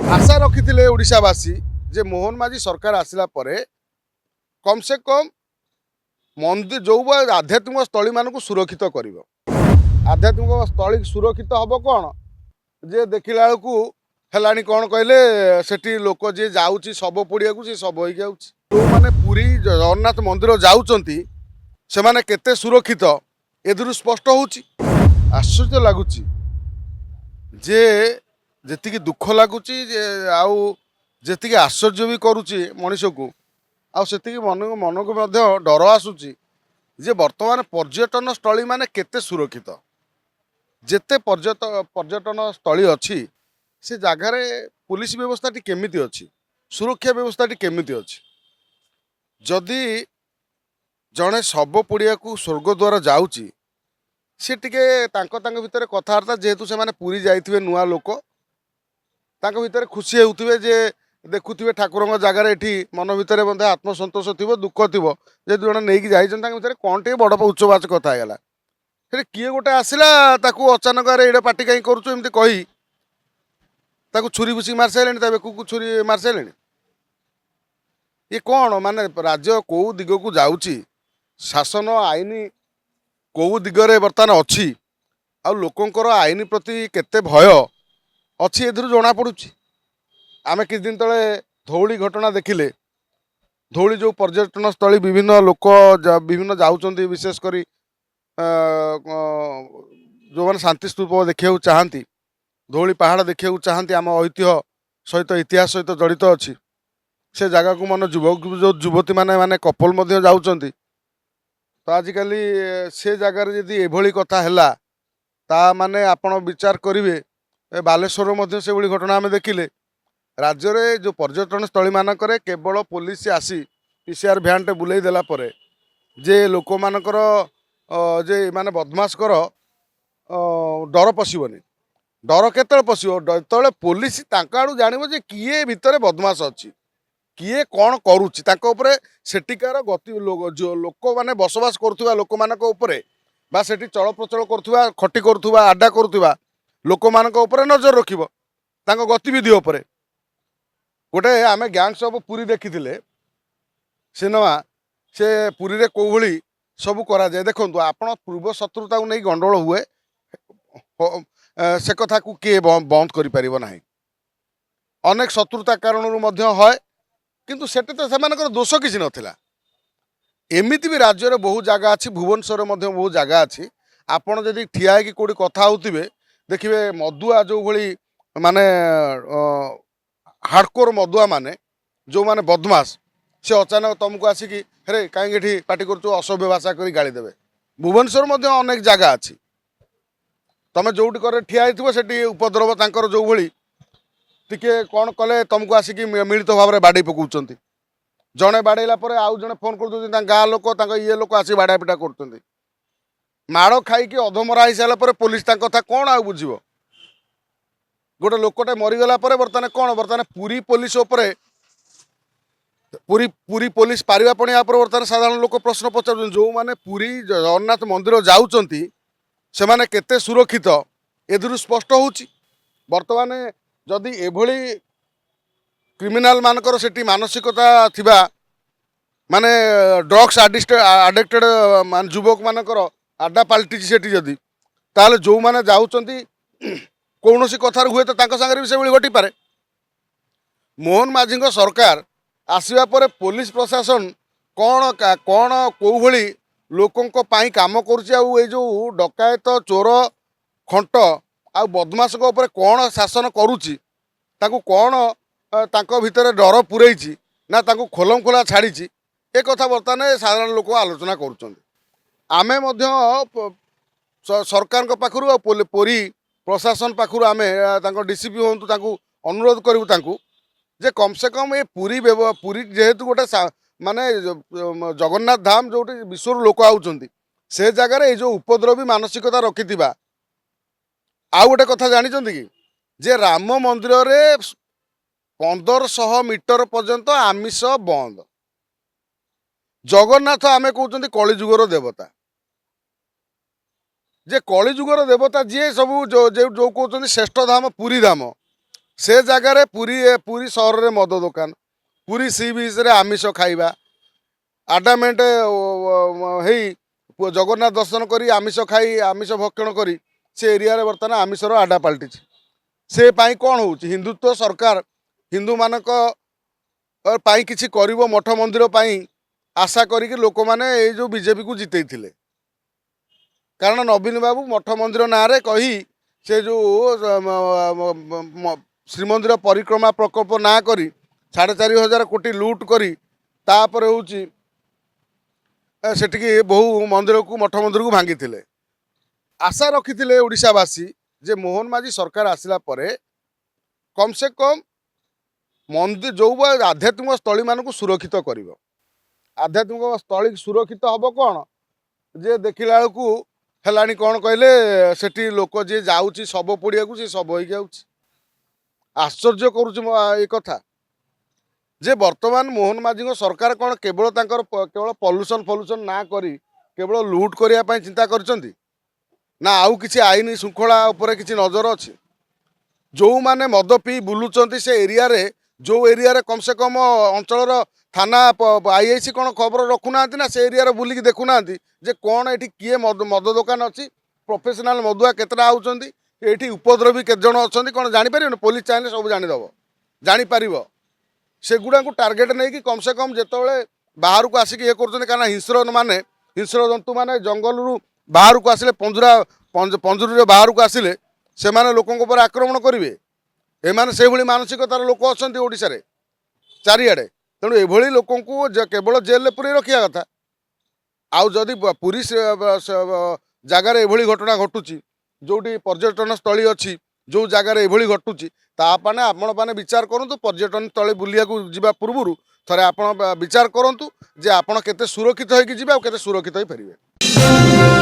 आशा रखी ओडावासी जे मोहन माझी सरकार आसला कम से कम मंदिर जो आध्यात्मिक स्थली मान सुरक्षित कर आध्यात्मिक स्थली सुरक्षित हम कौन जे देखला बेलू है कौन कहले से लोक जी जाऊँगी शव पोड़िया सी शव हो मैंने पूरी जगन्नाथ मंदिर जाऊँच से मैंने केते सुरक्षित एदु स्पष्ट हो आश्चर्य लगुच जे जी दुख लगुच जी आश्चर्य भी करुच्ची मनीष को आती मन मन को डर आसूची जे वर्तमान पर्यटन स्थली माने केते सुरक्षित जेते पर्यटन स्थली अच्छी से जगार पुलिस व्यवस्था केमिति अच्छी सुरक्षा व्यवस्था केमिति अच्छी जदि जड़े शव पोड़िया को स्वर्गद्वार जाऊँगी सी टे भितर कथबार्ता जेहेतु से माने पूरी जाइए नुआ लोक भितर खुशी होते जे देखुवे ठाकुर जगार ये मन भितर आत्मसंतोष थी दुख थी जे जड़े नहीं जाइए कौन टे बड़ उच्चवाच कथा है फिर किए गोटे आसला अचानक एडे पार्टी कहीं करुँच कही छुरी भूसी मार सारे बेकू छुरी मार सारे ये कौन माने राज्य कौ दिग को जाऊँगी शासन आईन कौ दिगरे बर्तमान अच्छी आ लोकंकर आईन प्रति केते भय अच्छी ए जना पड़ू आम किछ दिन तले धौली घटना देखिले धौली जो पर्यटन स्थली विभिन्न लोक विभिन्न जाऊँच विशेषकर जो मैंने शांति स्तूप देखा चाहती धौली पहाड़ देखा चाहती आम ऐतिह्य सहित इतिहास सहित जड़ित अच्छी से जगह को मन युवक जो युवती मैंने माने कपल जाऊँच तो आजिकल से जगार जदि एभली कथा है ता माने आपण विचार करेंगे बालेश्वर से भली घटना आम देखिले राज्य रे जो पर्यटन स्थली मानक केवल पुलिस आसी पीसीआर भ्यान टे बुलाई देला परे जे लोक मानकर जे माने बदमाशकर डर पशिबनी डर केतले पशिबो जो पुलिस तांका आड़ू जानिबो जे किए भितर बदमाश अच्छी किए कौन करुच्ची सेठिकार गति जो लोक मैंने बसवास करुवा लोक मानक बा सेठी चल प्रचल करुवा खटी करुवा आडा करुवा लोक मानक नजर रखिबो तांको गतिविधि उपरे गोटे आम गैंग्स ऑफ पुरी देखी सिनेमा से पुरी रे कौ भली सब करा जाए देखो आपण पूर्व शत्रुता को नहीं गंडगोल हुए से कथा को किए बंद करि परिबो नाही अनेक शत्रुता कारण है किंतु सेटे तो से दोष किसी नाला एमती भी राज्य में बहुत जगह अच्छी भुवनेश्वर में बहुत जगह अच्छी आपड़ जदि ठिया है कौटी कथा होते देखिए मदुआ जो भली माने हार्डकोर मदुआ माने जो माने बदमाश से अचानक तुमको आसिक हेरे कहीं पार्टी कर असभ्य भाषा कर गाड़ी देवे भुवनेश्वर में अनेक जगह अच्छी तुम जोटी कर ठिया होती उपद्रव तांकर जो भली टिके कौन कले तुमको आसिक मिलित भाव में बाड़े पकाउं जड़े बाड़ेला आउ जड़े फोन कर गाँ लोक ये लोक आसी बाड़ा पिटा कर माड़ खाई अधमरा हो सारापर पुलिस कथा कौन आ बुझ गोटे लोकटे मरीगला बर्तमान कौन बर्तमान पूरी पुलिस पूरी पुलिस पारिबापणी बर्तमान साधारण लोक प्रश्न पचार जो मैंने पूरी जगन्नाथ मंदिर जाऊँच से मैंने केते सुरक्षित ए स्पष्ट हो बर्तमान जदि एभली क्रिमिनाल मानकर सेठी मानसिकता थिबा माने ड्रग्स आडिक्टेड मान युवक मानकर आड्डा पलटि सेठी जदि ताले जो माने जाउचंती कौन सी कथार हुए तो सागर भी से घटी पारे मोहन माझी सरकार आसवा पर पुलिस प्रशासन कौन कौन कौ भली लोकों पाई काम करुच्ची जो डकायत चोर खंट आ बदमाश कौन शासन करुच्ची ताकू कौन तांको भितर डर पुरई ना तांको खोलम खोला छाड़ी ए कथा बर्तमान साधारण लोक आलोचना करें सरकार पाखु पुरी प्रशासन पाखु आम डीसीपी हूँ अनुरोध करूँ जे कम से कम ये पूरी जेहेतु गोटे माने जगन्नाथ धाम जो विश्व लोक आउଛନ୍ତି से जगार ये जो उपद्रवी मानसिकता रखि आउ गोटे कथा जानी कि जे राम मंदिर रे 1500 मीटर पर्यंत आमिष बंद जगन्नाथ आमे कहते कलिजुगर देवता जे कलिजुगर देवता जी सब जो जो कहते श्रेष्ठ धाम पुरी धाम से जगार पुरी पुरी सहर में मद दुकान पुरी सी बीच रे आमिष खाइबा आडामेंट हो जगन्नाथ दर्शन करी आमिष खाई आमिष भक्षण करी से एरिया रे बर्तमान आमिषर आडा पलटि से पाई कौन हो हिंदुत्व सरकार हिंदू मानक पाई किछि करिवो मठ मंदिर पाई आशा करिक लोक माने ए जो बीजेपी को जितई थिले कारण नवीन बाबू मठ मंदिर ना रे कही से जो श्रीमंदिर परिक्रमा प्रकल्प ना करी 4,500 कोटी लूट करी तापर होउची सेटिकी बहु मंदिर को मठ मंदिर को भांगी थिले आशा रखी ओडिशावासी जे मोहन माझी सरकार आसिला परे कम से कम मंदिर जो आध्यात्मिक स्थली मानक सुरक्षित कर आध्यात्मिक स्थली सुरक्षित हम कौन जे देखला बेलू है कौन कहले सेठी लोक जी जाऊँच शव पोड़िया को सी शव हो आश्चर्य करुच्च कथा जे वर्तमान मोहन माझी सरकार कौन केवल केवल पल्यूसन फल्यूसन ना करी केवल लुट करने चिंता कर ना आउ किसी आईन श्रृंखला उपर किसी नजर अच्छी जो माने मद पी बुलूंट से एरिया रे जो एरिया रे कम से कम अंचल थाना आईआईसी कौन खबर रखुना ना से एरिया बुलिक देखुना जे कौन ये किए मद दुकान अच्छी प्रोफेशनल मदुआ केतटा आउଛନ୍ତି ये उपद्रवी केत जन अच्छा कौन जापर पुलिस चाहे सब जानीदेव जापर सेगुड़ा को टार्गेट नहीं कि कम से कम जिते बाहर को आसिक ये कर हिंस्र माने हिंस्र जंतु माने जंगल रु बाहर को आसिले पंजुरी बाहर को आसिले से माने लोकों पर आक्रमण करेंगे एमाने से भली मानसिकतार लोक अच्छा ओडिशा रे चारिआडे तेणु एभली लोकों को केवल जेल पूरे रखा कथा आउ जदि पुरी जगार एभली घटना घटुची जोटी पर्यटन स्थली अच्छी जो जगार एभली घटुची तापाने आपण मैंने विचार करूँ पर्यटन स्थली बुलिया जा पूर्व थे आप विचार करूँ जे आपड़ केते सुरक्षित होगी सुरक्षित हो फेरिए।